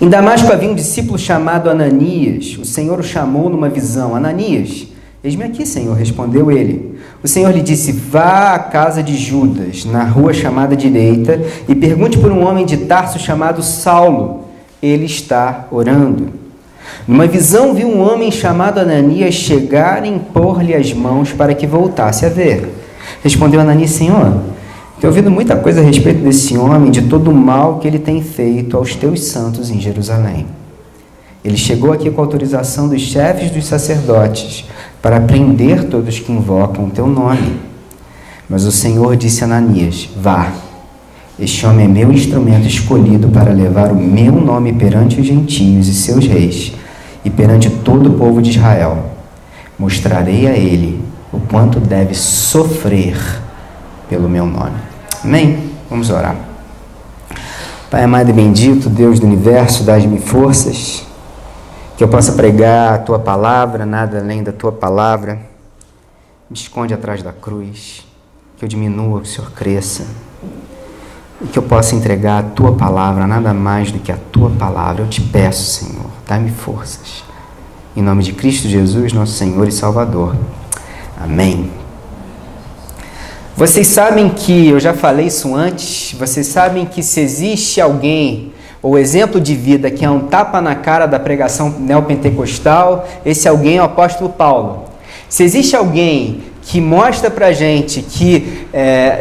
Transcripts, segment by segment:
Em Damasco havia um discípulo chamado Ananias. O Senhor o chamou numa visão. Ananias, eis-me aqui, Senhor, respondeu ele. O Senhor lhe disse, vá à casa de Judas, na rua chamada Direita, e pergunte por um homem de Tarso chamado Saulo. Ele está orando. Numa visão viu um homem chamado Ananias chegar e impor-lhe as mãos para que voltasse a ver. Respondeu Ananias, Senhor, tenho ouvido muita coisa a respeito desse homem, de todo o mal que ele tem feito aos teus santos em Jerusalém. Ele chegou aqui com a autorização dos chefes dos sacerdotes para prender todos que invocam o teu nome. Mas o Senhor disse a Ananias, vá, este homem é meu instrumento escolhido para levar o meu nome perante os gentios e seus reis e perante todo o povo de Israel. Mostrarei a ele o quanto deve sofrer pelo meu nome. Amém? Vamos orar. Pai amado e bendito, Deus do universo, dás-me forças, que eu possa pregar a Tua palavra, nada além da Tua palavra. Me esconde atrás da cruz, que eu diminua, que o Senhor cresça, e que eu possa entregar a Tua palavra, nada mais do que a Tua palavra. Eu te peço, Senhor, dá-me forças. Em nome de Cristo Jesus, nosso Senhor e Salvador. Amém. Vocês sabem que, eu já falei isso antes, vocês sabem que se existe alguém, ou exemplo de vida, que é um tapa na cara da pregação neopentecostal, esse alguém é o apóstolo Paulo. Se existe alguém que mostra pra gente que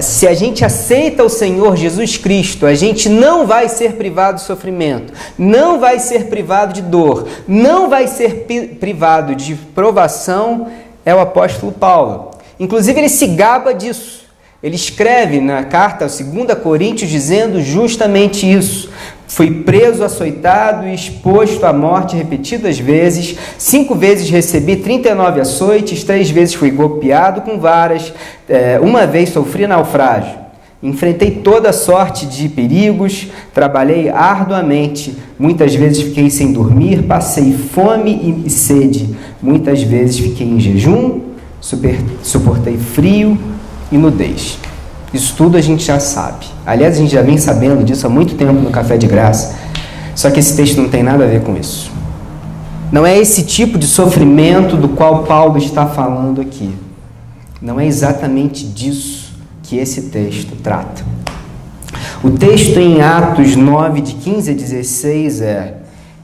se a gente aceita o Senhor Jesus Cristo, a gente não vai ser privado de sofrimento, não vai ser privado de dor, não vai ser privado de provação, é o apóstolo Paulo. Inclusive ele se gaba disso. Ele escreve na carta aos 2 Coríntios dizendo justamente isso. Fui preso, açoitado e exposto à morte repetidas vezes. 5 vezes recebi 39 açoites, 3 vezes fui golpeado com varas, 1 vez sofri naufrágio. Enfrentei toda sorte de perigos, trabalhei arduamente, muitas vezes fiquei sem dormir, passei fome e sede, muitas vezes fiquei em jejum, suportei frio e nudez. Isso tudo a gente já sabe. Aliás, a gente já vem sabendo disso há muito tempo no Café de Graça. Só que esse texto não tem nada a ver com isso. Não é esse tipo de sofrimento do qual Paulo está falando aqui. Não é exatamente disso que esse texto trata. O texto em Atos 9, de 15 a 16 é: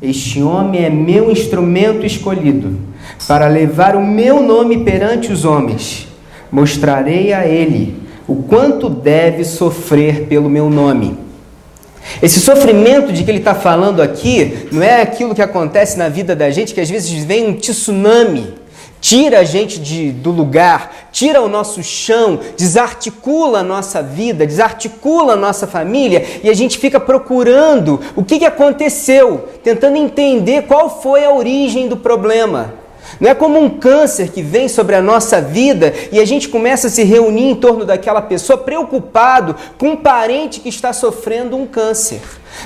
este homem é meu instrumento escolhido para levar o meu nome perante os homens. Mostrarei a ele o quanto deve sofrer pelo meu nome. Esse sofrimento de que ele está falando aqui não é aquilo que acontece na vida da gente, que às vezes vem um tsunami, tira a gente do lugar, tira o nosso chão, desarticula a nossa vida, desarticula a nossa família e a gente fica procurando o que aconteceu, tentando entender qual foi a origem do problema. Não é como um câncer que vem sobre a nossa vida e a gente começa a se reunir em torno daquela pessoa preocupado com um parente que está sofrendo um câncer.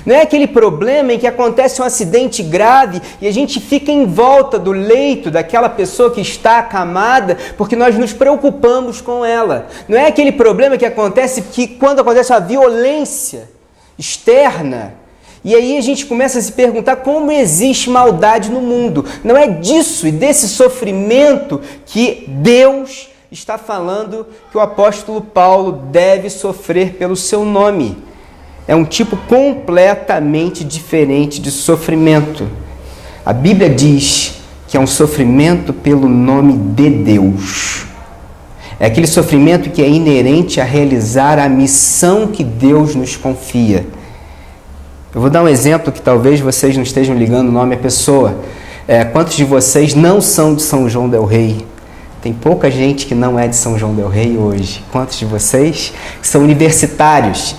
Não é aquele problema em que acontece um acidente grave e a gente fica em volta do leito daquela pessoa que está acamada porque nós nos preocupamos com ela. Não é aquele problema que acontece quando acontece a violência externa. E aí a gente começa a se perguntar como existe maldade no mundo. Não é disso e desse sofrimento que Deus está falando que o apóstolo Paulo deve sofrer pelo seu nome. É um tipo completamente diferente de sofrimento. A Bíblia diz que é um sofrimento pelo nome de Deus. É aquele sofrimento que é inerente a realizar a missão que Deus nos confia. Eu vou dar um exemplo que talvez vocês não estejam ligando o nome à pessoa. Quantos de vocês não são de São João del Rei? Tem pouca gente que não é de São João del Rei hoje. Quantos de vocês que são universitários?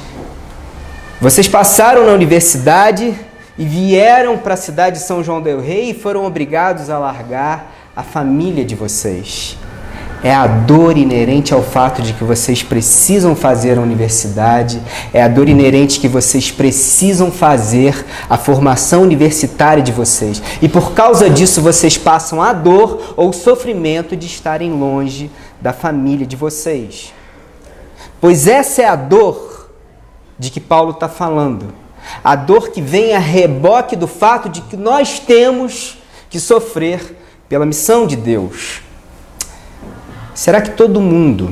Vocês passaram na universidade e vieram para a cidade de São João del Rei e foram obrigados a largar a família de vocês. É a dor inerente ao fato de que vocês precisam fazer a universidade, é a dor inerente que vocês precisam fazer a formação universitária de vocês. E por causa disso vocês passam a dor ou o sofrimento de estarem longe da família de vocês. Pois essa é a dor de que Paulo está falando. A dor que vem a reboque do fato de que nós temos que sofrer pela missão de Deus. Será que todo mundo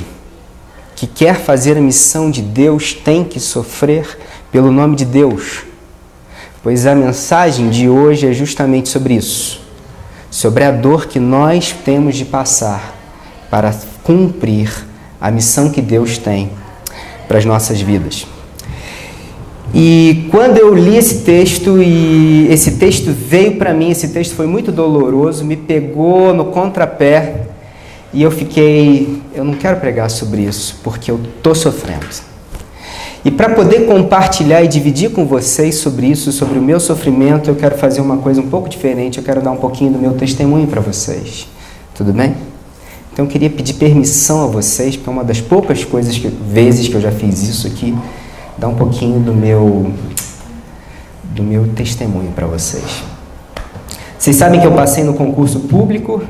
que quer fazer a missão de Deus tem que sofrer pelo nome de Deus? Pois a mensagem de hoje é justamente sobre isso, sobre a dor que nós temos de passar para cumprir a missão que Deus tem para as nossas vidas. E quando eu li esse texto, e esse texto veio para mim, esse texto foi muito doloroso, me pegou no contrapé, e eu não quero pregar sobre isso, porque eu estou sofrendo. E para poder compartilhar e dividir com vocês sobre isso, sobre o meu sofrimento, eu quero fazer uma coisa um pouco diferente, eu quero dar um pouquinho do meu testemunho para vocês. Tudo bem? Então eu queria pedir permissão a vocês, porque é uma das poucas vezes que eu já fiz isso aqui, dar um pouquinho do meu testemunho para vocês. Vocês sabem que eu passei no concurso público,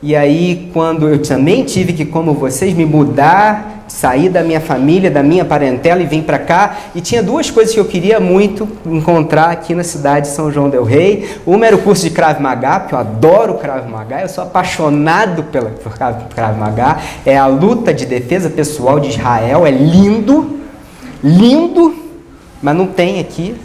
e aí quando eu também tive que, como vocês, me mudar, sair da minha família, da minha parentela e vim para cá, e tinha duas coisas que eu queria muito encontrar aqui na cidade de São João del Rei. Uma era o curso de Krav Maga, porque eu adoro Krav Maga, eu sou apaixonado por Krav Maga, é a luta de defesa pessoal de Israel, é lindo, mas não tem aqui.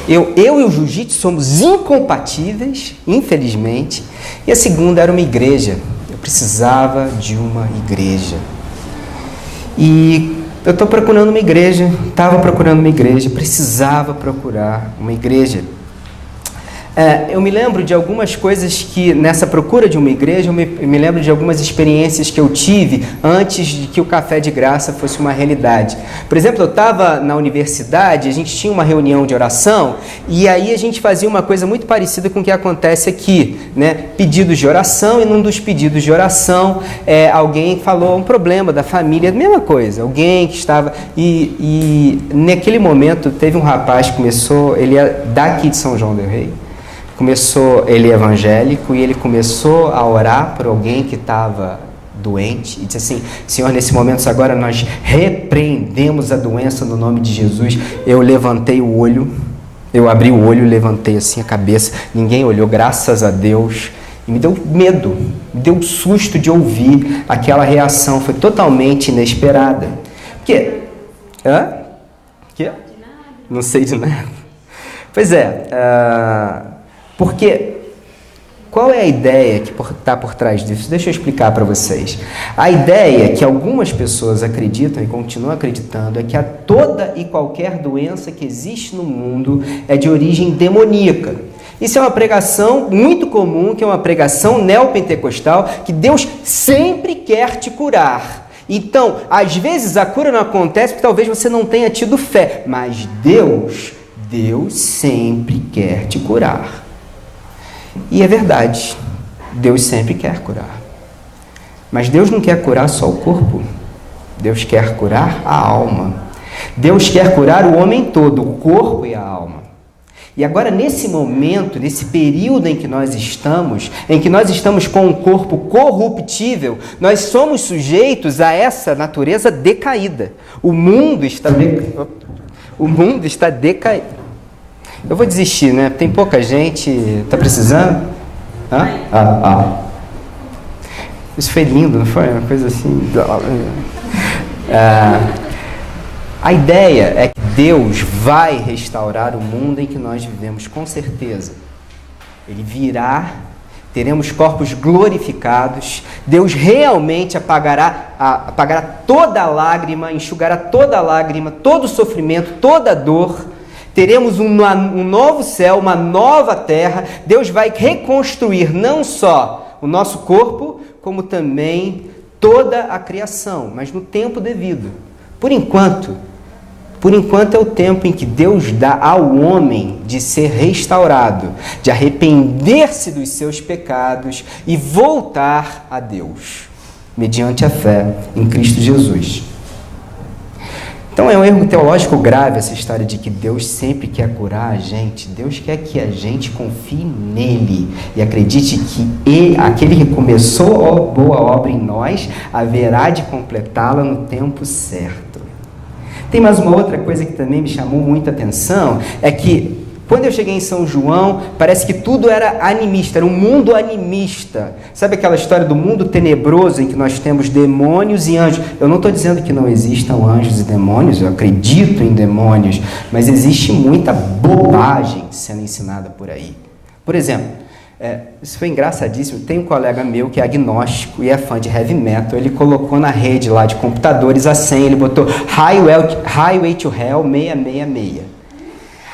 Eu e o jiu-jitsu somos incompatíveis, infelizmente. E a segunda era uma igreja. Eu precisava de uma igreja. E eu estou procurando uma igreja, estava procurando uma igreja, precisava procurar uma igreja. Eu me lembro de algumas coisas que, nessa procura de uma igreja, eu me lembro de algumas experiências que eu tive antes de que o café de graça fosse uma realidade. Por exemplo, eu estava na universidade, a gente tinha uma reunião de oração, e aí a gente fazia uma coisa muito parecida com o que acontece aqui, né? Pedidos de oração, e num dos pedidos de oração, alguém falou um problema da família, a mesma coisa, alguém que estava... E naquele momento, teve um rapaz que começou, ele é daqui de São João del Rei, ele é evangélico, e ele começou a orar por alguém que estava doente, e disse assim: Senhor, nesse momento agora nós repreendemos a doença no nome de Jesus. Eu levantei o olho, eu abri o olho, levantei assim a cabeça, ninguém olhou, graças a Deus, e me deu medo, me deu um susto de ouvir aquela reação, foi totalmente inesperada. Que? Não sei de nada. Pois porque qual é a ideia que está por trás disso? Deixa eu explicar para vocês. A ideia que algumas pessoas acreditam e continuam acreditando é que toda e qualquer doença que existe no mundo é de origem demoníaca. Isso é uma pregação muito comum, que é uma pregação neopentecostal, que Deus sempre quer te curar. Então, às vezes a cura não acontece porque talvez você não tenha tido fé, mas Deus sempre quer te curar. E é verdade, Deus sempre quer curar. Mas Deus não quer curar só o corpo, Deus quer curar a alma. Deus quer curar o homem todo, o corpo e a alma. E agora, nesse momento, nesse período em que nós estamos com um corpo corruptível, nós somos sujeitos a essa natureza decaída. O mundo está decaído. Eu vou desistir, né? Tem pouca gente. Tá precisando? Isso foi lindo, não foi? Uma coisa assim. A ideia é que Deus vai restaurar o mundo em que nós vivemos, com certeza. Ele virá, teremos corpos glorificados, Deus realmente apagará toda a lágrima, enxugará toda a lágrima, todo o sofrimento, toda a dor. Teremos um novo céu, uma nova terra. Deus vai reconstruir não só o nosso corpo, como também toda a criação, mas no tempo devido. Por enquanto é o tempo em que Deus dá ao homem de ser restaurado, de arrepender-se dos seus pecados e voltar a Deus, mediante a fé em Cristo Jesus. Então é um erro teológico grave essa história de que Deus sempre quer curar a gente. Deus quer que a gente confie nele e acredite que aquele que começou a boa obra em nós haverá de completá-la no tempo certo. Tem mais uma outra coisa que também me chamou muita atenção, é que quando eu cheguei em São João, parece que tudo era animista, era um mundo animista. Sabe aquela história do mundo tenebroso em que nós temos demônios e anjos? Eu não estou dizendo que não existam anjos e demônios, eu acredito em demônios, mas existe muita bobagem sendo ensinada por aí. Por exemplo, isso foi engraçadíssimo, tem um colega meu que é agnóstico e é fã de heavy metal, ele colocou na rede lá de computadores a senha, ele botou Highway to Hell 666.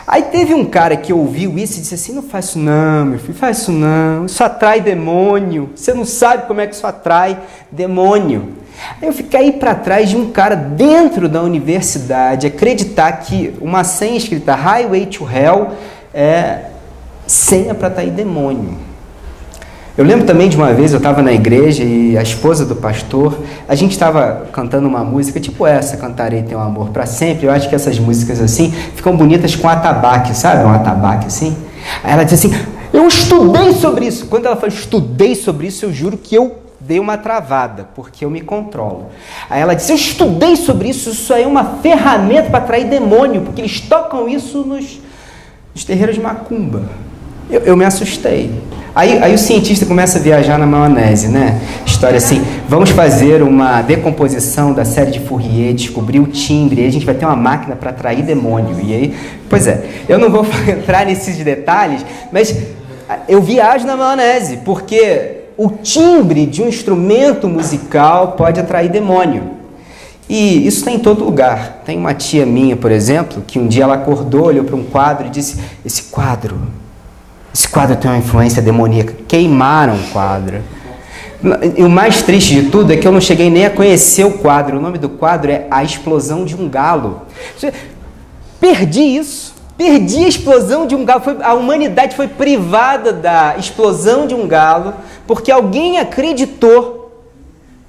Aí teve um cara que ouviu isso e disse assim, não faz isso não, meu filho, faz isso não, isso atrai demônio, você não sabe como é que isso atrai demônio. Aí eu fiquei para trás de um cara dentro da universidade acreditar que uma senha escrita Highway to Hell é senha para atrair demônio. Eu lembro também de uma vez, eu estava na igreja e a esposa do pastor, a gente estava cantando uma música tipo essa, Cantarei Teu Amor para Sempre. Eu acho que essas músicas assim ficam bonitas com atabaque, sabe? Um atabaque assim. Aí ela disse assim, eu estudei sobre isso. Quando ela falou, estudei sobre isso, eu juro que eu dei uma travada, porque eu me controlo. Aí ela disse, eu estudei sobre isso, isso aí é uma ferramenta para atrair demônio, porque eles tocam isso nos terreiros de macumba. Eu me assustei. Aí o cientista começa a viajar na maionese, né? História assim, vamos fazer uma decomposição da série de Fourier, descobrir o timbre, e aí a gente vai ter uma máquina para atrair demônio. E aí, pois é, eu não vou entrar nesses detalhes, mas eu viajo na maionese, porque o timbre de um instrumento musical pode atrair demônio. E isso tem em todo lugar. Tem uma tia minha, por exemplo, que um dia ela acordou, olhou para um quadro e disse, esse quadro tem uma influência demoníaca. Queimaram o quadro. E o mais triste de tudo é que eu não cheguei nem a conhecer o quadro. O nome do quadro é A Explosão de um Galo. Perdi isso. Perdi a explosão de um galo. A humanidade foi privada da explosão de um galo porque alguém acreditou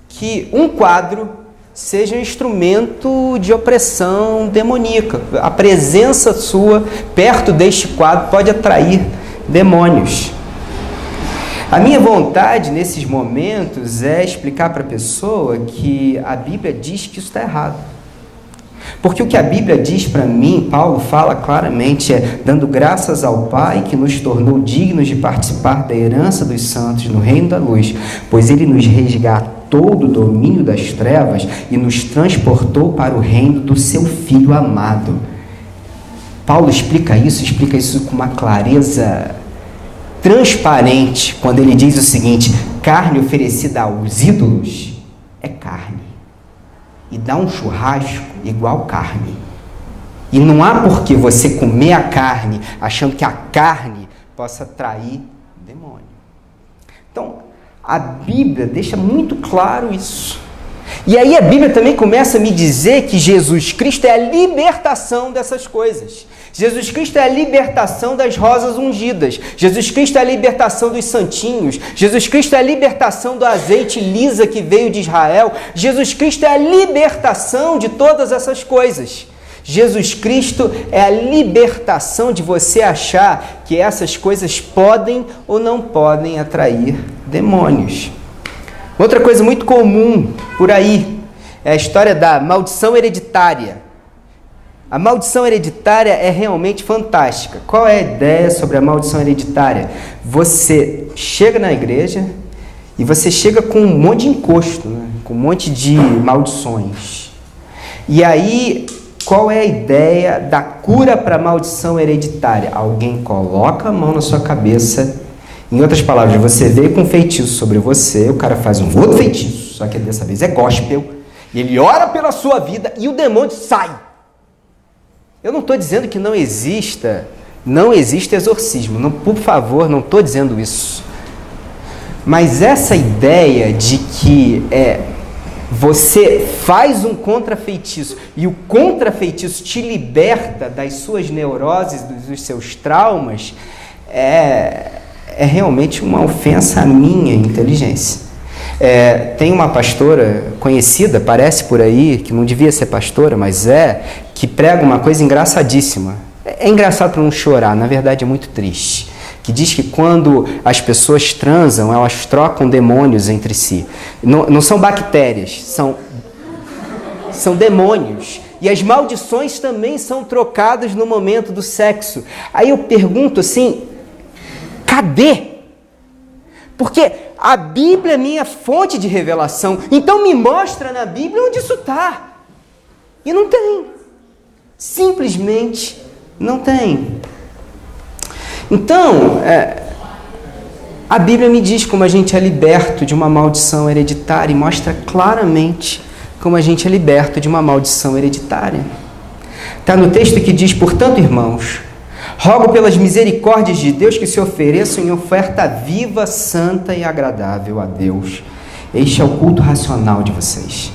que um quadro seja um instrumento de opressão demoníaca. A presença sua perto deste quadro pode atrair demônios. A minha vontade nesses momentos é explicar para a pessoa que a Bíblia diz que isso está errado. Porque o que a Bíblia diz para mim, Paulo fala claramente, é dando graças ao Pai que nos tornou dignos de participar da herança dos santos no reino da luz, pois ele nos resgatou do domínio das trevas e nos transportou para o reino do seu Filho amado. Paulo explica isso com uma clareza transparente, quando ele diz o seguinte, carne oferecida aos ídolos é carne, e dá um churrasco igual carne. E não há por que você comer a carne, achando que a carne possa atrair demônio. Então, a Bíblia deixa muito claro isso. E aí a Bíblia também começa a me dizer que Jesus Cristo é a libertação dessas coisas. Jesus Cristo é a libertação das rosas ungidas. Jesus Cristo é a libertação dos santinhos. Jesus Cristo é a libertação do azeite lisa que veio de Israel. Jesus Cristo é a libertação de todas essas coisas. Jesus Cristo é a libertação de você achar que essas coisas podem ou não podem atrair demônios. Outra coisa muito comum por aí é a história da maldição hereditária. A maldição hereditária é realmente fantástica. Qual é a ideia sobre a maldição hereditária? Você chega na igreja e você chega com um monte de encosto, né? Com um monte de maldições. E aí, qual é a ideia da cura para a maldição hereditária? Alguém coloca a mão na sua cabeça. Em outras palavras, você veio com um feitiço sobre você, o cara faz um outro feitiço, só que dessa vez é gospel, e ele ora pela sua vida e o demônio sai. Eu não estou dizendo que não existe exorcismo, não, por favor, não estou dizendo isso. Mas essa ideia de que você faz um contrafeitiço e o contrafeitiço te liberta das suas neuroses, dos seus traumas, é realmente uma ofensa à minha inteligência. Tem uma pastora conhecida, parece por aí, que não devia ser pastora, mas que prega uma coisa engraçadíssima. É engraçado para não chorar, na verdade é muito triste. Que diz que quando as pessoas transam, elas trocam demônios entre si. Não são bactérias, são demônios. E as maldições também são trocadas no momento do sexo. Aí eu pergunto assim, cadê? Porque a Bíblia é minha fonte de revelação. Então me mostra na Bíblia onde isso está. E não tem. Simplesmente não tem. Então, a Bíblia me diz como a gente é liberto de uma maldição hereditária e mostra claramente como a gente é liberto de uma maldição hereditária. Está no texto que diz, portanto, irmãos, rogo pelas misericórdias de Deus que se ofereçam em oferta viva, santa e agradável a Deus. Este é o culto racional de vocês.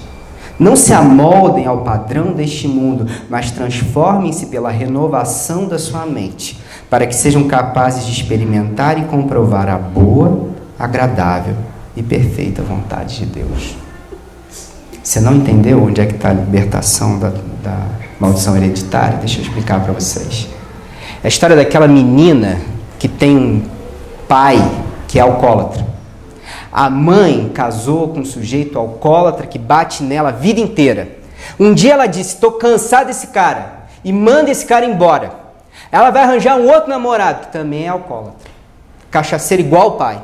Não se amoldem ao padrão deste mundo, mas transformem-se pela renovação da sua mente, para que sejam capazes de experimentar e comprovar a boa, agradável e perfeita vontade de Deus. Você não entendeu onde é que está a libertação da maldição hereditária? Deixa eu explicar para vocês. É a história daquela menina que tem um pai que é alcoólatra. A mãe casou com um sujeito alcoólatra que bate nela a vida inteira. Um dia ela disse, estou cansada desse cara, e manda esse cara embora. Ela vai arranjar um outro namorado, que também é alcoólatra, cachaceiro igual o pai.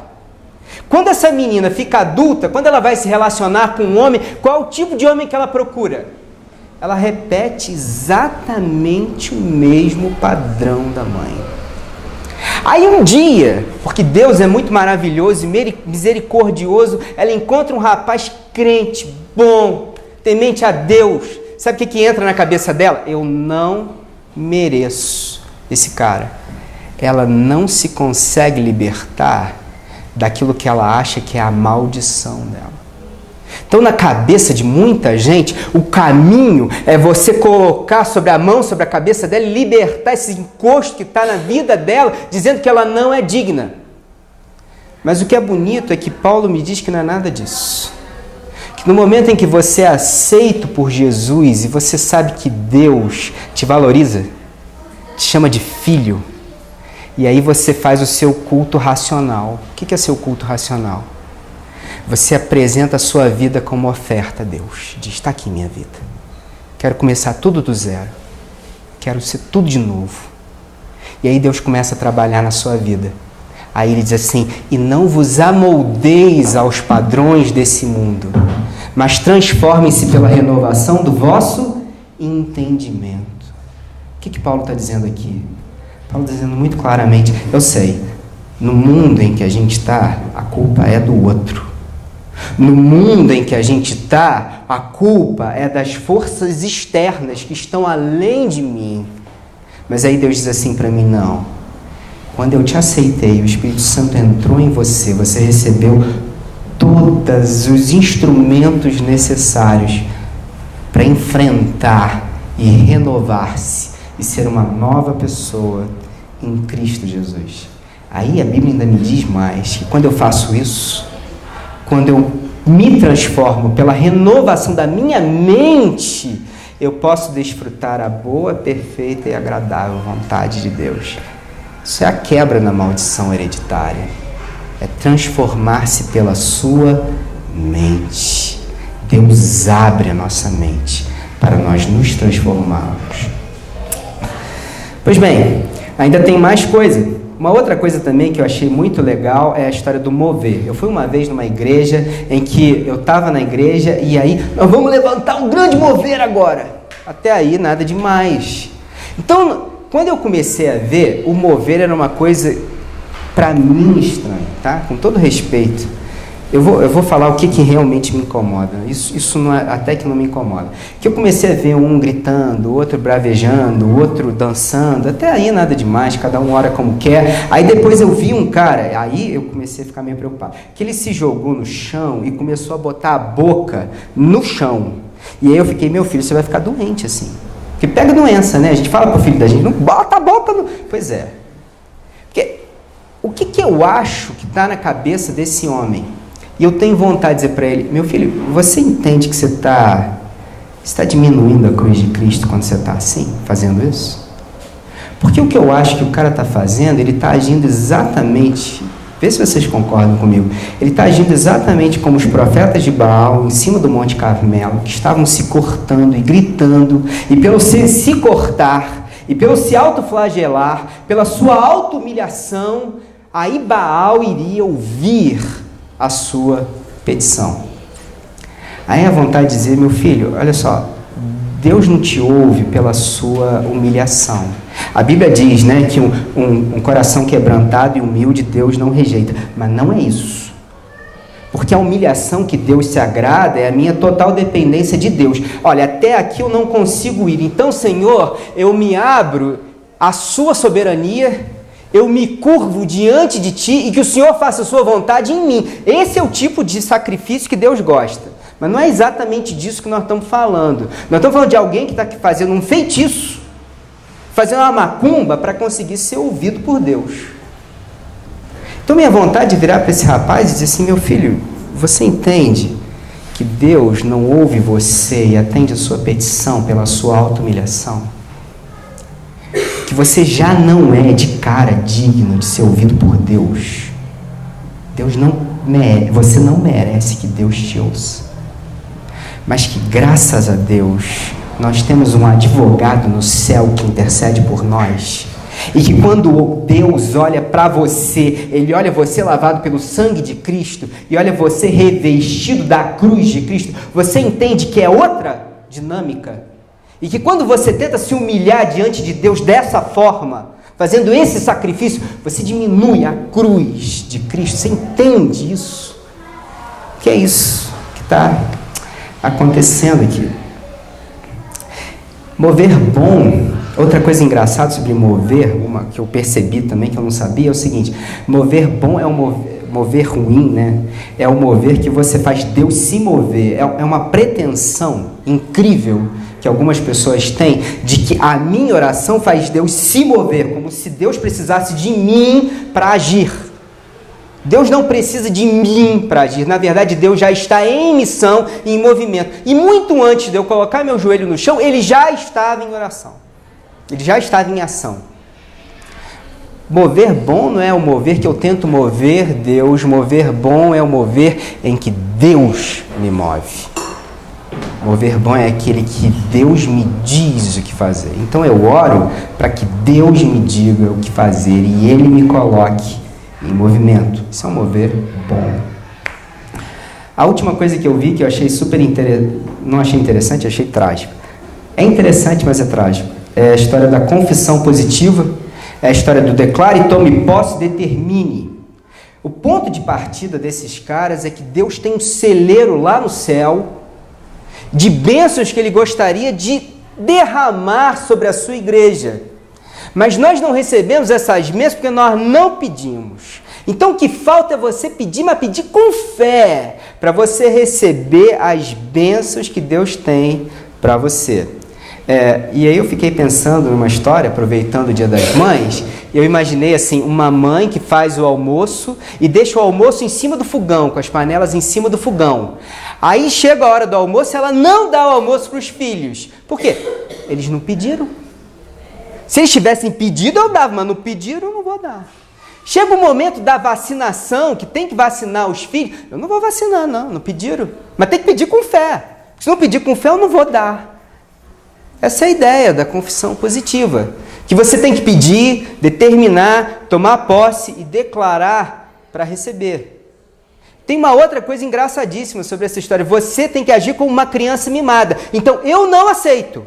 Quando essa menina fica adulta, quando ela vai se relacionar com um homem, qual é o tipo de homem que ela procura? Ela repete exatamente o mesmo padrão da mãe. Aí um dia, porque Deus é muito maravilhoso e misericordioso, ela encontra um rapaz crente, bom, temente a Deus. Sabe o que entra na cabeça dela? Eu não mereço esse cara. Ela não se consegue libertar daquilo que ela acha que é a maldição dela. Então, na cabeça de muita gente, o caminho é você colocar sobre a mão, sobre a cabeça dela e libertar esse encosto que está na vida dela, dizendo que ela não é digna. Mas o que é bonito é que Paulo me diz que não é nada disso. Que no momento em que você é aceito por Jesus e você sabe que Deus te valoriza, te chama de filho, e aí você faz o seu culto racional. O que é seu culto racional? Você apresenta a sua vida como oferta a Deus. Diz, está aqui minha vida. Quero começar tudo do zero. Quero ser tudo de novo. E aí Deus começa a trabalhar na sua vida. Aí ele diz assim, e não vos amoldeis aos padrões desse mundo, mas transformem-se pela renovação do vosso entendimento. O que Paulo está dizendo aqui? Paulo está dizendo muito claramente, eu sei, no mundo em que a gente está, a culpa é do outro. No mundo em que a gente está, a culpa é das forças externas que estão além de mim. Mas aí Deus diz assim para mim, não. Quando eu te aceitei, o Espírito Santo entrou em você, você recebeu todos os instrumentos necessários para enfrentar e renovar-se e ser uma nova pessoa em Cristo Jesus. Aí a Bíblia ainda me diz mais, que quando eu faço isso, quando eu me transformo pela renovação da minha mente, eu posso desfrutar a boa, perfeita e agradável vontade de Deus. Isso é a quebra na maldição hereditária. É transformar-se pela sua mente. Deus abre a nossa mente para nós nos transformarmos. Pois bem, ainda tem mais coisa. Uma outra coisa também que eu achei muito legal é a história do mover. Eu fui uma vez numa igreja em que eu estava na igreja e aí, nós vamos levantar um grande mover agora. Até aí, nada demais. Então, quando eu comecei a ver, o mover era uma coisa, para mim, estranha, tá? Com todo respeito. Eu vou falar o que realmente me incomoda. Isso não é, até que não me incomoda. Que eu comecei a ver um gritando, o outro bravejando, o outro dançando. Até aí nada demais, cada um ora como quer. Aí depois eu vi um cara, aí eu comecei a ficar meio preocupado. Que ele se jogou no chão e começou a botar a boca no chão. E aí eu fiquei, meu filho, você vai ficar doente assim. Porque pega doença, né? A gente fala pro filho da gente, não bota a boca no... Pois é. Porque o que eu acho que está na cabeça desse homem? E eu tenho vontade de dizer para ele, meu filho, você entende que você está diminuindo a cruz de Cristo quando você está assim, fazendo isso? Porque o que eu acho que o cara está fazendo, ele está agindo exatamente Vê se vocês concordam comigo. Ele está agindo exatamente como os profetas de Baal, em cima do Monte Carmelo, que estavam se cortando e gritando, e pelo se cortar, e pelo se autoflagelar, pela sua auto-humilhação, aí Baal iria ouvir a sua petição. Aí a vontade de dizer, meu filho, olha só, Deus não te ouve pela sua humilhação. A Bíblia diz, né, que um coração quebrantado e humilde Deus não rejeita. Mas não é isso. Porque a humilhação que Deus se agrada é a minha total dependência de Deus. Olha, até aqui eu não consigo ir. Então, Senhor, eu me abro à sua soberania, eu me curvo diante de Ti e que o Senhor faça a sua vontade em mim. Esse é o tipo de sacrifício que Deus gosta. Mas não é exatamente disso que nós estamos falando. Nós estamos falando de alguém que está fazendo um feitiço, fazendo uma macumba para conseguir ser ouvido por Deus. Então minha vontade de virar para esse rapaz e dizer assim, meu filho, você entende que Deus não ouve você e atende a sua petição pela sua auto-humilhação? Que você já não é de cara digno de ser ouvido por Deus. Você não merece que Deus te ouça. Mas que graças a Deus nós temos um advogado no céu que intercede por nós, e que quando Deus olha para você, Ele olha você lavado pelo sangue de Cristo, e olha você revestido da cruz de Cristo, você entende que é outra dinâmica, e que quando você tenta se humilhar diante de Deus dessa forma, fazendo esse sacrifício, você diminui a cruz de Cristo. Você entende isso? Que é isso que está acontecendo aqui. Mover bom, outra coisa engraçada sobre mover, uma que eu percebi também que eu não sabia, é o seguinte: mover bom é um mover ruim, né? É o mover que você faz Deus se mover. É uma pretensão incrível que algumas pessoas têm de que a minha oração faz Deus se mover, como se Deus precisasse de mim para agir. Deus não precisa de mim para agir. Na verdade, Deus já está em missão e em movimento. E muito antes de eu colocar meu joelho no chão, Ele já estava em oração. Ele já estava em ação. Mover bom não é o mover que eu tento mover Deus. Mover bom é o mover em que Deus me move. Mover bom é aquele que Deus me diz o que fazer. Então eu oro para que Deus me diga o que fazer e Ele me coloque em movimento. Isso é um mover bom. A última coisa que eu vi, que eu achei super interessante, não achei interessante, achei trágico. É interessante, mas é trágico. É a história da confissão positiva, é a história do declare, tome posse, determine. O ponto de partida desses caras é que Deus tem um celeiro lá no céu de bênçãos que Ele gostaria de derramar sobre a sua igreja. Mas nós não recebemos essas bênçãos porque nós não pedimos. Então o que falta é você pedir, mas pedir com fé, para você receber as bênçãos que Deus tem para você. E aí eu fiquei pensando numa história, aproveitando o Dia das Mães, eu imaginei assim, uma mãe que faz o almoço e deixa o almoço em cima do fogão, com as panelas em cima do fogão. Aí chega a hora do almoço, ela não dá o almoço para os filhos. Por quê? Eles não pediram. Se eles tivessem pedido, eu dava, mas não pediram, eu não vou dar. Chega o momento da vacinação, que tem que vacinar os filhos, eu não vou vacinar, não pediram. Mas tem que pedir com fé. Se não pedir com fé, eu não vou dar. Essa é a ideia da confissão positiva. Que você tem que pedir, determinar, tomar posse e declarar para receber. Tem uma outra coisa engraçadíssima sobre essa história. Você tem que agir como uma criança mimada. Então, eu não aceito.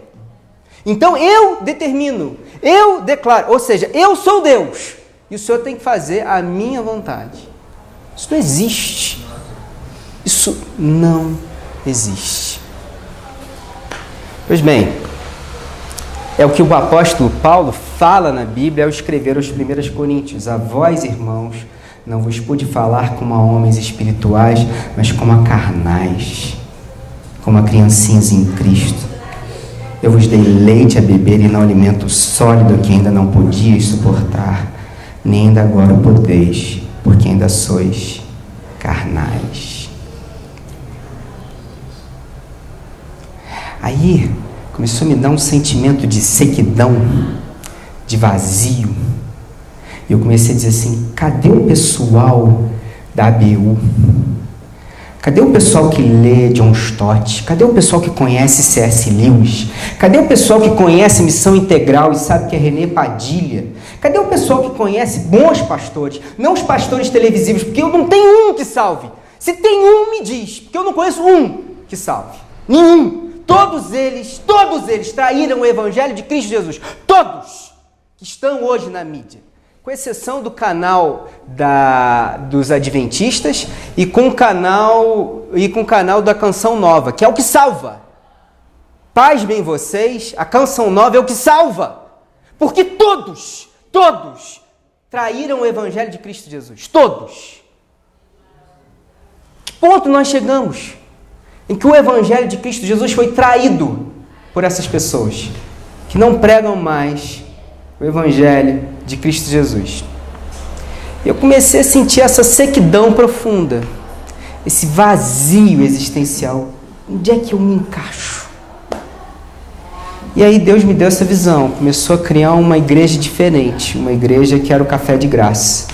Então, eu determino. Eu declaro. Ou seja, eu sou Deus. E o Senhor tem que fazer a minha vontade. Isso não existe. Isso não existe. Pois bem, é o que o apóstolo Paulo fala na Bíblia ao escrever aos 1 Coríntios. A vós, irmãos, não vos pude falar como a homens espirituais, mas como a carnais, como a criancinhas em Cristo. Eu vos dei leite a beber e não alimento sólido que ainda não podíeis suportar, nem ainda agora podeis, porque ainda sois carnais. Aí começou a me dar um sentimento de sequidão, de vazio. E eu comecei a dizer assim, cadê o pessoal da ABU? Cadê o pessoal que lê John Stott? Cadê o pessoal que conhece C.S. Lewis? Cadê o pessoal que conhece Missão Integral e sabe que é René Padilha? Cadê o pessoal que conhece bons pastores? Não os pastores televisivos, porque eu não tenho um que salve. Se tem um, me diz, porque eu não conheço um que salve. Nenhum. Todos eles traíram o Evangelho de Cristo Jesus. Todos que estão hoje na mídia. Com exceção do canal dos Adventistas e com o canal da Canção Nova, que é o que salva. Pasmem vocês, a Canção Nova é o que salva. Porque todos traíram o Evangelho de Cristo Jesus. Todos. Que ponto nós chegamos? Em que o Evangelho de Cristo Jesus foi traído por essas pessoas que não pregam mais o Evangelho de Cristo Jesus. Eu comecei a sentir essa sequidão profunda, esse vazio existencial. Onde é que eu me encaixo? E aí Deus me deu essa visão, começou a criar uma igreja diferente, uma igreja que era o café de graça,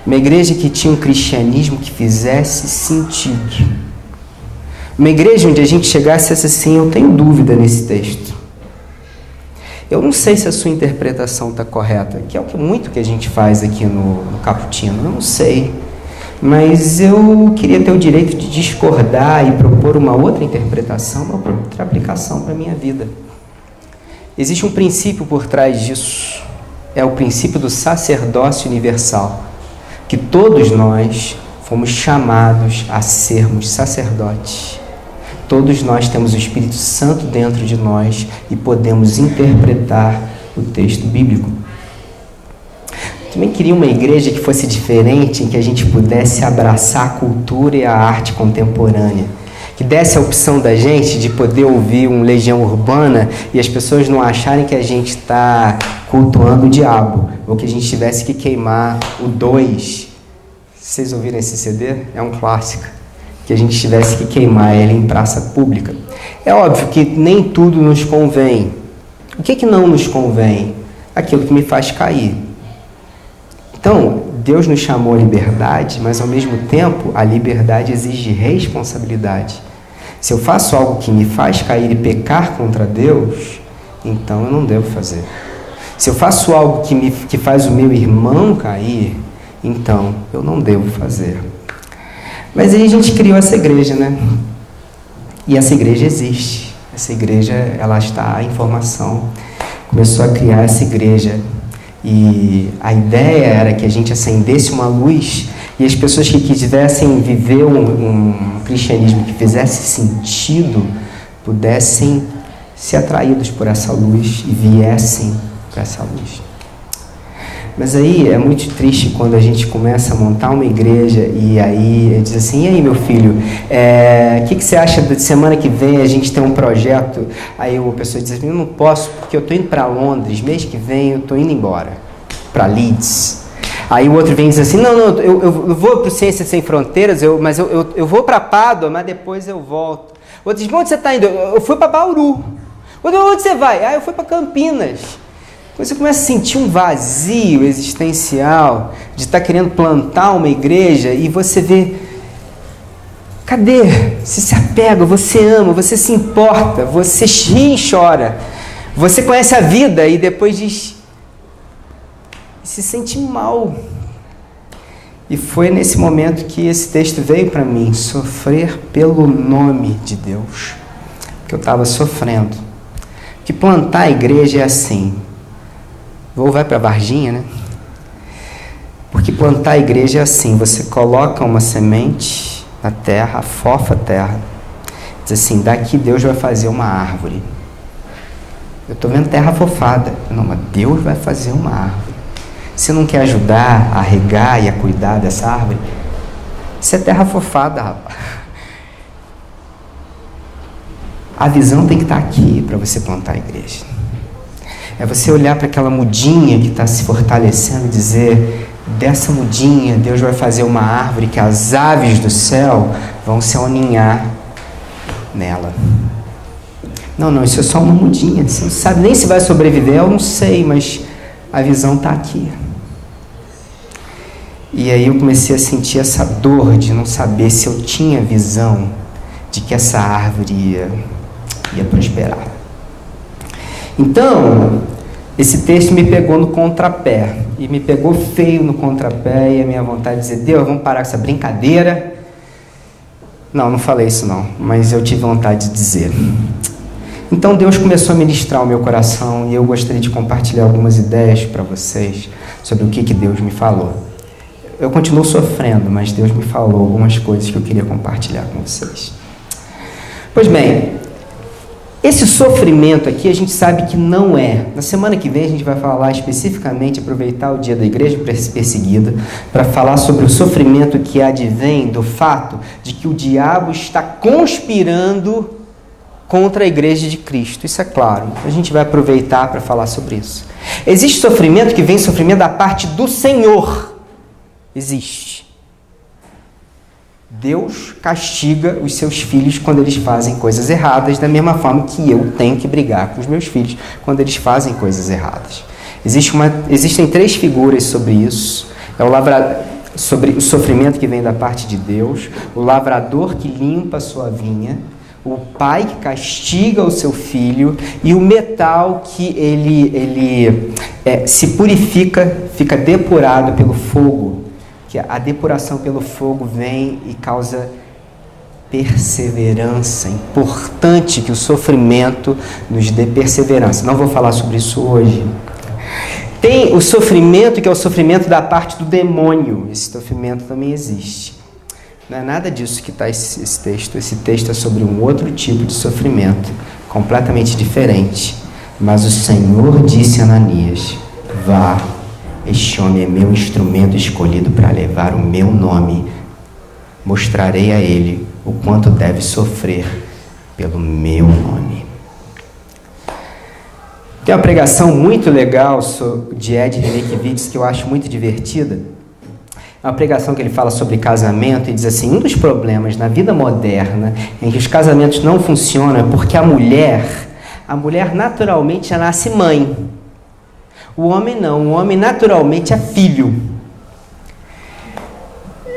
uma igreja que tinha um cristianismo que fizesse sentido, uma igreja onde a gente chegasse e disse assim, eu tenho dúvida nesse texto. Eu não sei se a sua interpretação está correta, que é muito que a gente faz aqui no Cappuccino, eu não sei. Mas eu queria ter o direito de discordar e propor uma outra interpretação, uma outra aplicação para a minha vida. Existe um princípio por trás disso, é o princípio do sacerdócio universal, que todos nós fomos chamados a sermos sacerdotes. Todos nós temos o Espírito Santo dentro de nós e podemos interpretar o texto bíblico. Também queria uma igreja que fosse diferente, em que a gente pudesse abraçar a cultura e a arte contemporânea, que desse a opção da gente de poder ouvir um Legião Urbana e as pessoas não acharem que a gente está cultuando o diabo, ou que a gente tivesse que queimar o 2. Vocês ouviram esse CD? É um clássico. Que a gente tivesse que queimar ele em praça pública. É óbvio que nem tudo nos convém. O que não nos convém? Aquilo que me faz cair. Então, Deus nos chamou à liberdade, mas ao mesmo tempo a liberdade exige responsabilidade. Se eu faço algo que me faz cair e pecar contra Deus, então eu não devo fazer. Se eu faço algo que faz o meu irmão cair, então eu não devo fazer. Mas aí a gente criou essa igreja, né? E essa igreja existe. Essa igreja, ela está em formação. Começou a criar essa igreja. E a ideia era que a gente acendesse uma luz e as pessoas que quisessem viver um cristianismo que fizesse sentido pudessem ser atraídos por essa luz e viessem para essa luz. Mas aí é muito triste quando a gente começa a montar uma igreja e aí diz assim, e aí meu filho, o que você acha de semana que vem a gente tem um projeto? Aí uma pessoa diz assim, eu não posso porque eu estou indo para Londres, mês que vem eu estou indo embora, para Leeds. Aí o outro vem e diz assim, não, eu vou para o Ciências Sem Fronteiras, mas eu vou para Pádua, mas depois eu volto. O outro diz, onde você está indo? Eu fui para Bauru. Onde você vai? Eu fui para Campinas. Você começa a sentir um vazio existencial de estar querendo plantar uma igreja e você vê, cadê? Você se apega, você ama, você se importa, você ri e chora, você conhece a vida e depois diz, se sente mal. E foi nesse momento que esse texto veio para mim, sofrer pelo nome de Deus, que eu estava sofrendo. Que plantar a igreja é assim. Vai para Varginha, né? Porque plantar a igreja é assim, você coloca uma semente na terra, afofa a terra, diz assim, daqui Deus vai fazer uma árvore. Eu estou vendo terra afofada. Não, mas Deus vai fazer uma árvore. Você não quer ajudar a regar e a cuidar dessa árvore? Isso é terra afofada, rapaz. A visão tem que estar aqui para você plantar a igreja. É você olhar para aquela mudinha que está se fortalecendo e dizer, dessa mudinha Deus vai fazer uma árvore que as aves do céu vão se aninhar nela. Não, isso é só uma mudinha. Você não sabe nem se vai sobreviver, eu não sei, mas a visão está aqui. E aí eu comecei a sentir essa dor de não saber se eu tinha visão de que essa árvore ia prosperar. Então, esse texto me pegou no contrapé, e me pegou feio no contrapé, e a minha vontade de dizer, Deus, vamos parar com essa brincadeira. Não falei isso não, mas eu tive vontade de dizer. Então Deus começou a ministrar o meu coração, e eu gostaria de compartilhar algumas ideias para vocês sobre o que Deus me falou. Eu continuo sofrendo, mas Deus me falou algumas coisas que eu queria compartilhar com vocês. Pois bem, esse sofrimento aqui a gente sabe que não é. Na semana que vem a gente vai falar especificamente, aproveitar o dia da igreja perseguida, para falar sobre o sofrimento que advém do fato de que o diabo está conspirando contra a igreja de Cristo. Isso é claro. A gente vai aproveitar para falar sobre isso. Existe sofrimento que vem sofrimento da parte do Senhor. Existe. Deus castiga os seus filhos quando eles fazem coisas erradas, da mesma forma que eu tenho que brigar com os meus filhos quando eles fazem coisas erradas. Existem 3 figuras sobre isso. Sobre o sofrimento que vem da parte de Deus, o lavrador que limpa a sua vinha, o pai que castiga o seu filho e o metal que ele se purifica, fica depurado pelo fogo. Que a depuração pelo fogo vem e causa perseverança. É importante que o sofrimento nos dê perseverança. Não vou falar sobre isso hoje. Tem o sofrimento que é o sofrimento da parte do demônio. Esse sofrimento também existe. Não é nada disso que está esse texto. Esse texto é sobre um outro tipo de sofrimento, completamente diferente. Mas o Senhor disse a Ananias, vá, este homem é meu instrumento escolhido para levar o meu nome. Mostrarei a ele o quanto deve sofrer pelo meu nome. Tem uma pregação muito legal de Ed Renekiewicz que eu acho muito divertida. É uma pregação que ele fala sobre casamento e diz assim, um dos problemas na vida moderna em que os casamentos não funcionam é porque a mulher naturalmente já nasce mãe. O homem não, o homem naturalmente é filho.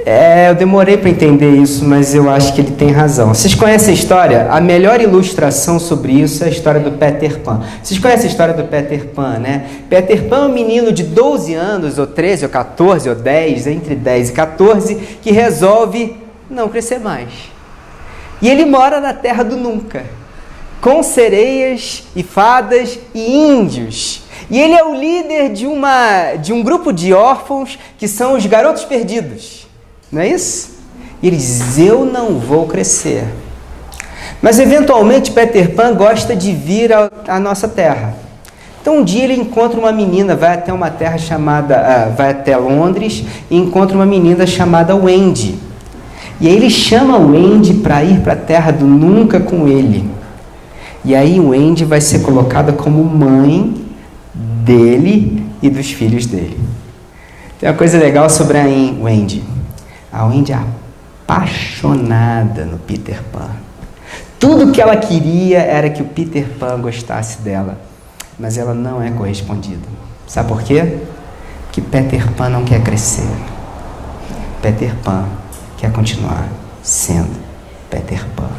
Eu demorei para entender isso, mas eu acho que ele tem razão. Vocês conhecem a história? A melhor ilustração sobre isso é a história do Peter Pan. Vocês conhecem a história do Peter Pan, né? Peter Pan é um menino de 12 anos, ou 13, ou 14, ou 10, entre 10 e 14, que resolve não crescer mais. E ele mora na terra do nunca, com sereias e fadas e índios. E ele é o líder de um grupo de órfãos que são os garotos perdidos. Não é isso? E ele diz, eu não vou crescer. Mas eventualmente Peter Pan gosta de vir à nossa terra. Então um dia ele encontra uma menina, vai até uma terra chamada, vai até Londres e encontra uma menina chamada Wendy. E aí ele chama Wendy para ir para a terra do nunca com ele. E aí Wendy vai ser colocada como mãe dele e dos filhos dele. Tem uma coisa legal sobre a Wendy. A Wendy é apaixonada no Peter Pan. Tudo que ela queria era que o Peter Pan gostasse dela. Mas ela não é correspondida. Sabe por quê? Porque Peter Pan não quer crescer. Peter Pan quer continuar sendo Peter Pan.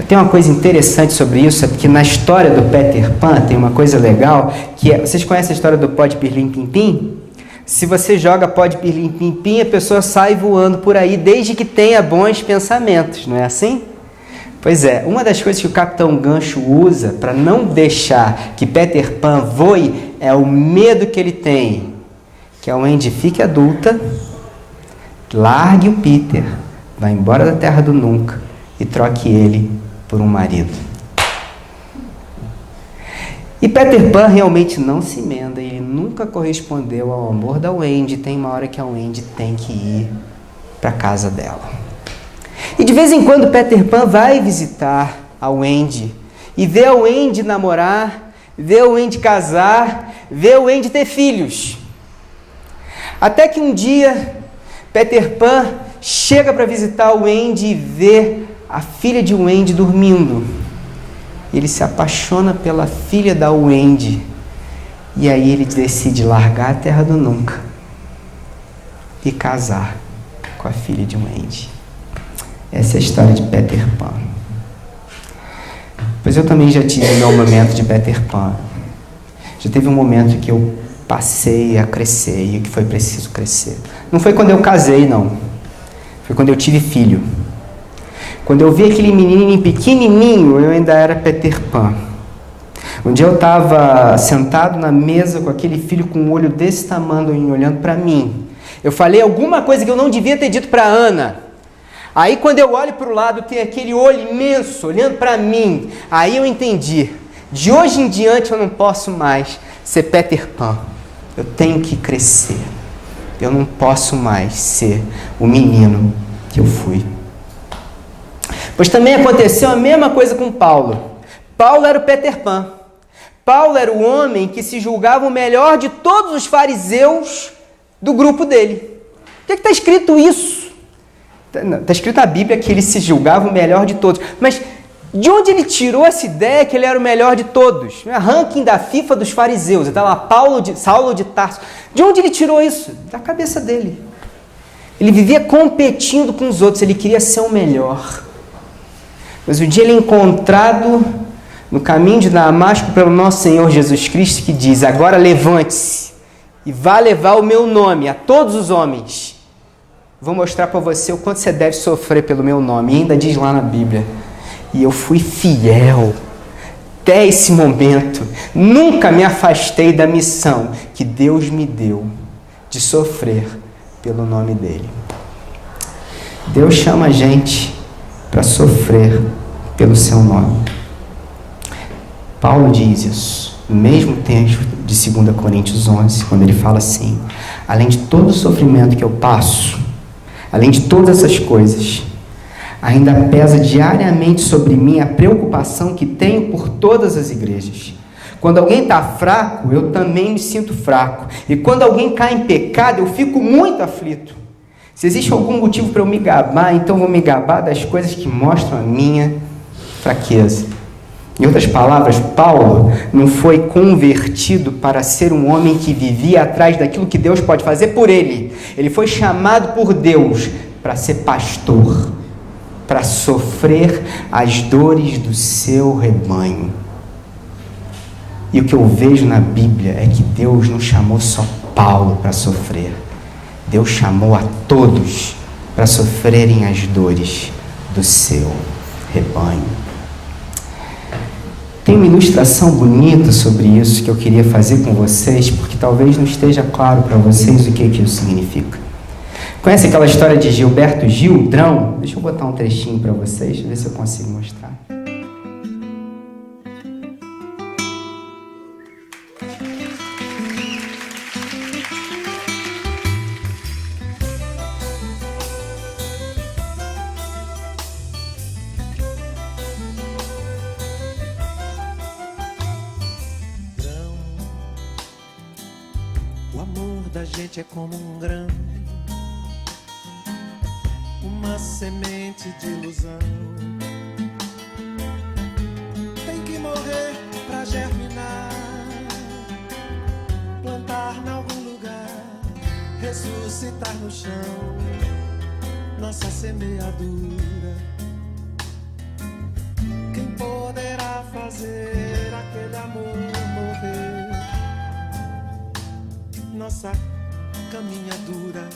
Tem uma coisa interessante sobre isso, é porque na história do Peter Pan tem uma coisa legal, que é, vocês conhecem a história do pó de pirlim-pim-pim? Se você joga pó de pirlim-pim-pim, a pessoa sai voando por aí, desde que tenha bons pensamentos, não é assim? Pois é, uma das coisas que o Capitão Gancho usa para não deixar que Peter Pan voe é o medo que ele tem, que a Wendy fique adulta, largue o Peter, vá embora da terra do nunca e troque ele por um marido. E Peter Pan realmente não se emenda, ele nunca correspondeu ao amor da Wendy. Tem uma hora que a Wendy tem que ir para a casa dela. E de vez em quando Peter Pan vai visitar a Wendy e vê a Wendy namorar, vê a Wendy casar, vê a Wendy ter filhos. Até que um dia Peter Pan chega para visitar a Wendy e vê a filha de Wendy dormindo. Ele se apaixona pela filha da Wendy. E aí ele decide largar a terra do nunca e casar com a filha de Wendy. Essa é a história de Peter Pan. Pois eu também já tive meu momento de Peter Pan. Já teve um momento que eu passei a crescer e que foi preciso crescer. Não foi quando eu casei, não. Foi quando eu tive filho. Quando eu vi aquele menininho pequenininho, eu ainda era Peter Pan. Um dia eu estava sentado na mesa com aquele filho com um olho desse tamanho olhando para mim. Eu falei alguma coisa que eu não devia ter dito para Ana. Aí quando eu olho para o lado, tem aquele olho imenso olhando para mim. Aí eu entendi. De hoje em diante eu não posso mais ser Peter Pan. Eu tenho que crescer. Eu não posso mais ser o menino que eu fui. Pois também aconteceu a mesma coisa com Paulo. Paulo era o Peter Pan. Paulo era o homem que se julgava o melhor de todos os do grupo dele. O que está escrito isso? Está escrito na Bíblia que ele se julgava o melhor de todos. Mas de onde ele tirou essa ideia que ele era o melhor de todos? Ranking da FIFA dos fariseus. Está lá Saulo de Tarso. De onde ele tirou isso? Da cabeça dele. Ele vivia competindo com os outros. Ele queria ser o melhor. Mas o dia ele é encontrado no caminho de Damasco pelo nosso Senhor Jesus Cristo, que diz: agora levante-se e vá levar o meu nome a todos os homens. Vou mostrar para você o quanto você deve sofrer pelo meu nome. E ainda diz lá na Bíblia: e eu fui fiel até esse momento. Nunca me afastei da missão que Deus me deu de sofrer pelo nome dele. Deus chama a gente para sofrer pelo seu nome. Paulo diz isso no mesmo texto de 2 Coríntios 11, quando ele fala assim: além de todo o sofrimento que eu passo, além de todas essas coisas, ainda pesa diariamente sobre mim a preocupação que tenho por todas as igrejas. Quando alguém está fraco, eu também me sinto fraco. E quando alguém cai em pecado, eu fico muito aflito. Se existe algum motivo para eu me gabar, então vou me gabar das coisas que mostram a minha fraqueza. Em outras palavras, Paulo não foi convertido para ser um homem que vivia atrás daquilo que Deus pode fazer por ele. Ele foi chamado por Deus para ser pastor, para sofrer as dores do seu rebanho. E o que eu vejo na Bíblia é que Deus não chamou só Paulo para sofrer. Deus chamou a todos para sofrerem as dores do seu rebanho. Tem uma ilustração bonita sobre isso que eu queria fazer com vocês, porque talvez não esteja claro para vocês o que isso significa. Conhece aquela história de Gilberto Gil, Drão? Deixa eu botar um trechinho para vocês, ver se eu consigo mostrar. O amor da gente é como um grão, uma semente de ilusão. Tem que morrer pra germinar, plantar em algum lugar, ressuscitar no chão nossa semeadura. Quem poderá fazer aquele amor morrer? Nossa caminhadura,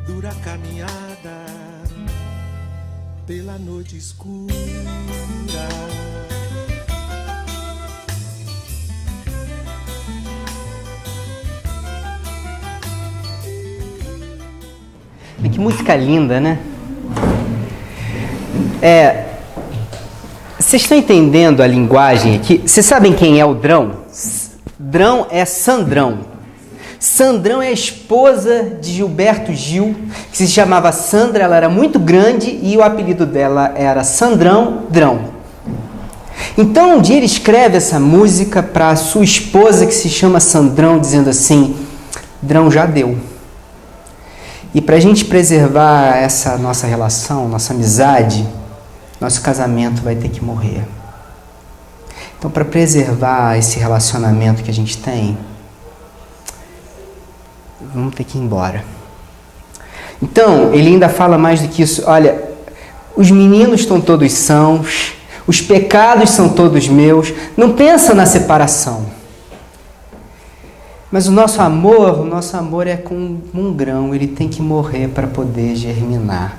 dura caminhada pela noite escura. Que música linda, né? Vocês estão entendendo a linguagem aqui? Vocês sabem quem é o Drão? Drão é Sandrão. Sandrão é a esposa de Gilberto Gil, que se chamava Sandra. Ela era muito grande e o apelido dela era Sandrão Drão. Então um dia ele escreve essa música para a sua esposa, que se chama Sandrão, dizendo assim: Drão, já deu. E para a gente preservar essa nossa relação, nossa amizade, nosso casamento vai ter que morrer. Então, para preservar esse relacionamento que a gente tem, vamos ter que ir embora. Então, ele ainda fala mais do que isso. Olha, os meninos estão todos sãos, os pecados são todos meus. Não pensa na separação. Mas o nosso amor é como um grão, ele tem que morrer para poder germinar.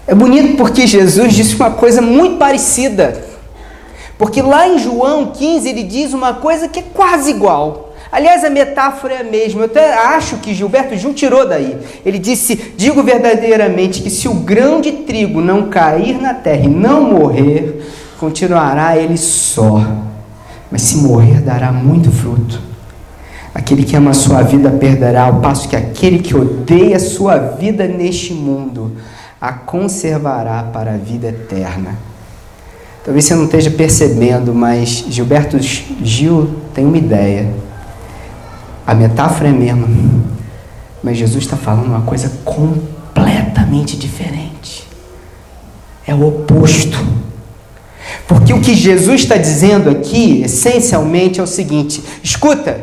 É bonito porque Jesus disse uma coisa muito parecida. Porque lá em João 15 ele diz uma coisa que é quase igual. Aliás, a metáfora é a mesma. Eu até acho que Gilberto Gil tirou daí. Ele disse, digo verdadeiramente que se o grão de trigo não cair na terra e não morrer, continuará ele só. Mas se morrer, dará muito fruto. Aquele que ama a sua vida perderá, ao passo que aquele que odeia a sua vida neste mundo a conservará para a vida eterna. Talvez você não esteja percebendo, mas Gilberto Gil tem uma ideia. A metáfora é a mesma, mas Jesus está falando uma coisa completamente diferente. É o oposto. Porque o que Jesus está dizendo aqui, essencialmente, é o seguinte: escuta,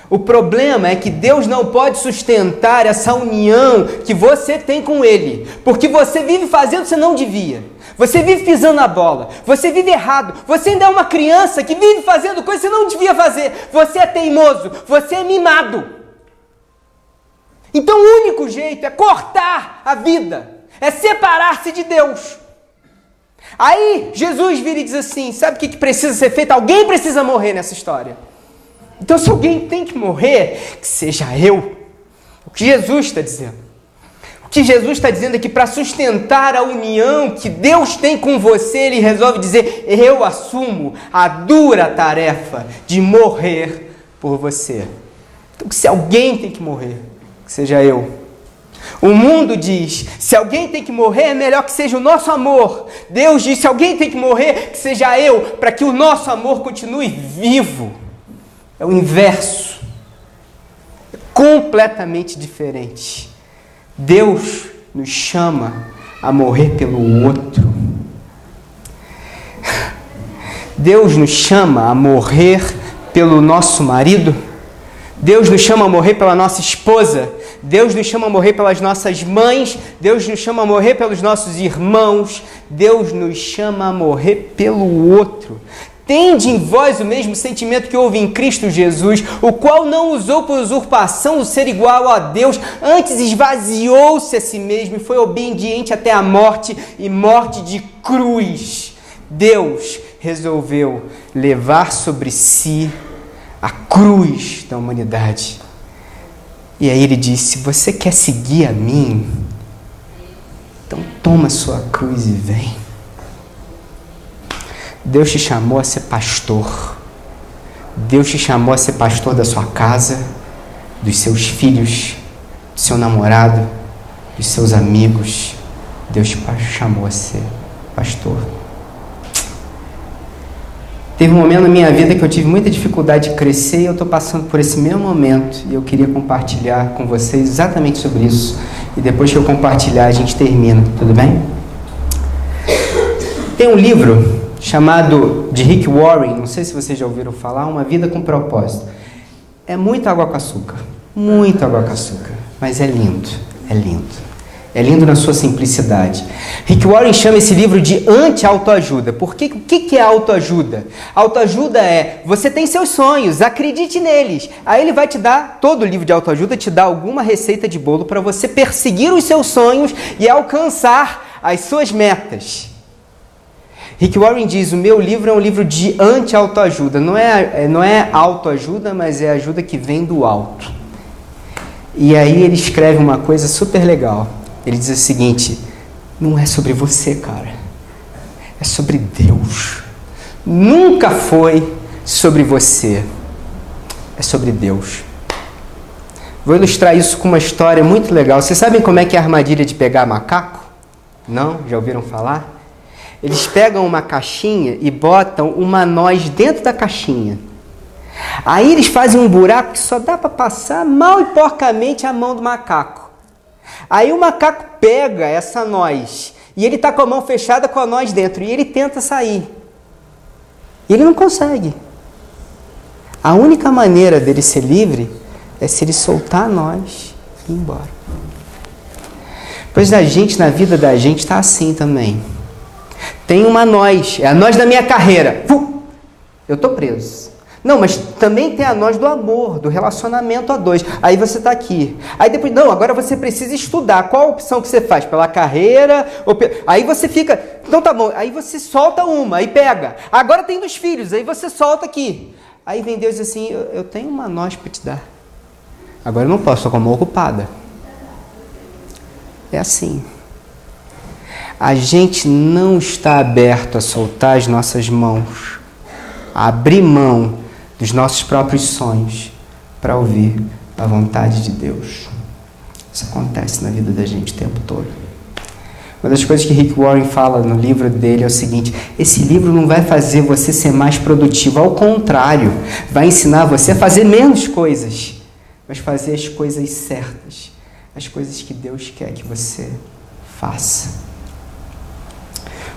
o problema é que Deus não pode sustentar essa união que você tem com Ele, porque você vive fazendo o que você não devia. Você vive pisando na bola, você vive errado, você ainda é uma criança que vive fazendo coisas que você não devia fazer, você é teimoso, você é mimado. Então o único jeito é cortar a vida, é separar-se de Deus. Aí Jesus vira e diz assim, sabe o que precisa ser feito? Alguém precisa morrer nessa história. Então se alguém tem que morrer, que seja eu. O que Jesus está dizendo? O que Jesus está dizendo é que para sustentar a união que Deus tem com você, Ele resolve dizer, eu assumo a dura tarefa de morrer por você. Então se alguém tem que morrer, que seja eu. O mundo diz, se alguém tem que morrer, é melhor que seja o nosso amor. Deus diz, se alguém tem que morrer, que seja eu, para que o nosso amor continue vivo. É o inverso. É completamente diferente. Deus nos chama a morrer pelo outro. Deus nos chama a morrer pelo nosso marido. Deus nos chama a morrer pela nossa esposa. Deus nos chama a morrer pelas nossas mães. Deus nos chama a morrer pelos nossos irmãos. Deus nos chama a morrer pelo outro. Tende em vós o mesmo sentimento que houve em Cristo Jesus, o qual não usou por usurpação o ser igual a Deus, antes esvaziou-se a si mesmo e foi obediente até a morte e morte de cruz. Deus resolveu levar sobre si a cruz da humanidade. E aí ele disse, você quer seguir a mim? Então toma sua cruz e vem. Deus te chamou a ser pastor. Deus te chamou a ser pastor da sua casa, dos seus filhos, do seu namorado, dos seus amigos. Deus te chamou a ser pastor. Teve um momento na minha vida que eu tive muita dificuldade de crescer e eu estou passando por esse mesmo momento e eu queria compartilhar com vocês exatamente sobre isso. E depois que eu compartilhar, a gente termina, tudo bem? Tem um livro chamado de Rick Warren, não sei se vocês já ouviram falar, Uma Vida com Propósito. É muito água com açúcar, mas é lindo, é lindo. É lindo na sua simplicidade. Rick Warren chama esse livro de anti-autoajuda. O que é autoajuda? Autoajuda é, você tem seus sonhos, acredite neles. Aí ele vai te dar, todo livro de autoajuda te dá alguma receita de bolo para você perseguir os seus sonhos e alcançar as suas metas. Rick Warren diz, o meu livro é um livro de anti-autoajuda. Não é autoajuda, mas é ajuda que vem do alto. E aí ele escreve uma coisa super legal. Ele diz o seguinte, não é sobre você, cara. É sobre Deus. Nunca foi sobre você. É sobre Deus. Vou ilustrar isso com uma história muito legal. Vocês sabem como é que é a armadilha de pegar macaco? Não? Já ouviram falar? Eles pegam uma caixinha e botam uma noz dentro da caixinha. Aí eles fazem um buraco que só dá para passar mal e porcamente a mão do macaco. Aí o macaco pega essa noz e ele está com a mão fechada com a noz dentro e ele tenta sair. E ele não consegue. A única maneira dele ser livre é se Ele soltar nós e ir embora. Pois a gente, na vida da gente, está assim também. Tem uma nós, é a nós da minha carreira. Eu estou preso. Não, mas também tem a nós do amor, do relacionamento a dois. Aí você está aqui. Aí depois, não, agora você precisa estudar. Qual a opção que você faz? Pela carreira? Aí você fica, então tá bom. Aí você solta uma, aí pega. Agora tem dos filhos, aí você solta aqui. Aí vem Deus assim, eu tenho uma nós para te dar. Agora eu não posso, estou com a mão ocupada. É assim. A gente não está aberto a soltar as nossas mãos, a abrir mão dos nossos próprios sonhos para ouvir a vontade de Deus. Isso acontece na vida da gente o tempo todo. Uma das coisas que Rick Warren fala no livro dele é o seguinte: esse livro não vai fazer você ser mais produtivo, ao contrário, vai ensinar você a fazer menos coisas, mas fazer as coisas certas, as coisas que Deus quer que você faça.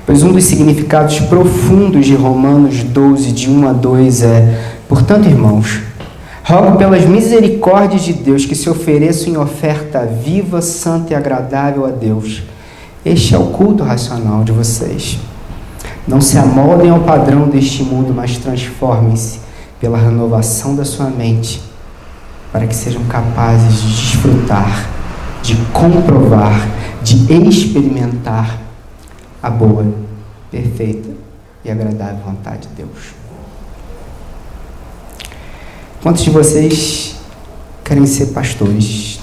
Pois um dos significados profundos de Romanos 12, de 1 a 2 é: portanto, irmãos, rogo pelas misericórdias de Deus que se ofereçam em oferta viva, santa e agradável a Deus. Este é o culto racional de vocês. Não se amoldem ao padrão deste mundo, mas transformem-se pela renovação da sua mente, para que sejam capazes de desfrutar, de comprovar, de experimentar a boa, perfeita e agradável vontade de Deus. Quantos de vocês querem ser pastores?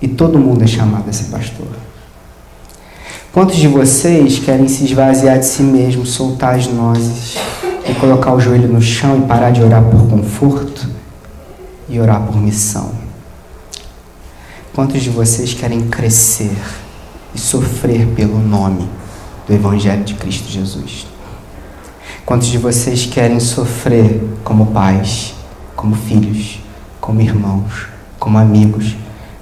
E todo mundo é chamado a ser pastor. Quantos de vocês querem se esvaziar de si mesmo, soltar as nozes e colocar o joelho no chão e parar de orar por conforto e orar por missão? Quantos de vocês querem crescer e sofrer pelo nome do Evangelho de Cristo Jesus? Quantos de vocês querem sofrer como pais, como filhos, como irmãos, como amigos?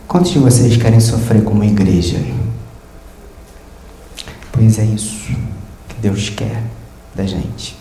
Quantos de vocês querem sofrer como igreja? Pois é isso que Deus quer da gente.